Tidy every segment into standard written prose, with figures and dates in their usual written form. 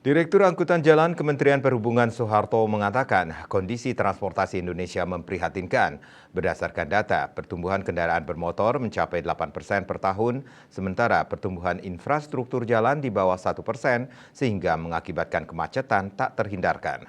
Direktur Angkutan Jalan Kementerian Perhubungan Soeharto mengatakan kondisi transportasi Indonesia memprihatinkan. Berdasarkan data, pertumbuhan kendaraan bermotor mencapai 8% per tahun, sementara pertumbuhan infrastruktur jalan di bawah 1% sehingga mengakibatkan kemacetan tak terhindarkan.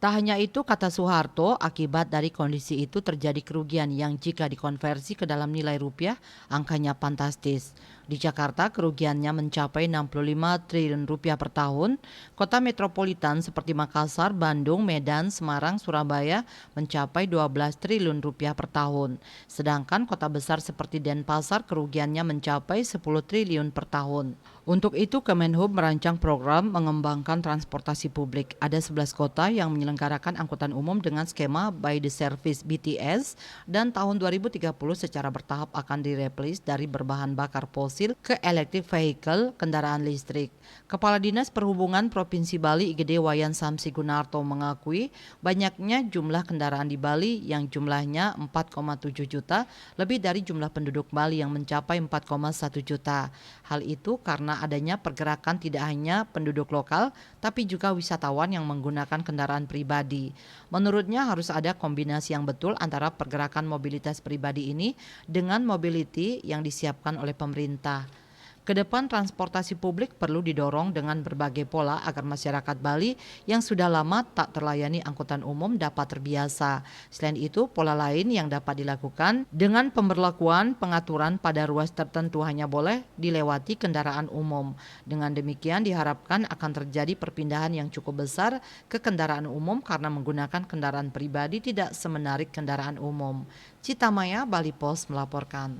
Tak hanya itu, kata Soeharto, akibat dari kondisi itu terjadi kerugian yang jika dikonversi ke dalam nilai rupiah, angkanya fantastis. Di Jakarta, kerugiannya mencapai 65 triliun rupiah per tahun. Kota metropolitan seperti Makassar, Bandung, Medan, Semarang, Surabaya mencapai 12 triliun rupiah per tahun. Sedangkan kota besar seperti Denpasar kerugiannya mencapai 10 triliun per tahun. Untuk itu, Kemenhub merancang program mengembangkan transportasi publik. Ada 11 kota yang menyelenggarakan angkutan umum dengan skema by the service BTS dan tahun 2030 secara bertahap akan direplace dari berbahan bakar fosil ke electric vehicle, kendaraan listrik. Kepala Dinas Perhubungan Provinsi Bali IGD Wayan Samsi Gunarto mengakui banyaknya jumlah kendaraan di Bali yang jumlahnya 4,7 juta, lebih dari jumlah penduduk Bali yang mencapai 4,1 juta. Hal itu karena adanya pergerakan tidak hanya penduduk lokal, tapi juga wisatawan yang menggunakan kendaraan pribadi. Menurutnya harus ada kombinasi yang betul antara pergerakan mobilitas pribadi ini dengan mobility yang disiapkan oleh pemerintah. Kedepan transportasi publik perlu didorong dengan berbagai pola agar masyarakat Bali yang sudah lama tak terlayani angkutan umum dapat terbiasa. Selain itu, pola lain yang dapat dilakukan dengan pemberlakuan pengaturan pada ruas tertentu hanya boleh dilewati kendaraan umum. Dengan demikian diharapkan akan terjadi perpindahan yang cukup besar ke kendaraan umum karena menggunakan kendaraan pribadi tidak semenarik kendaraan umum. Citamaya, Bali Post melaporkan.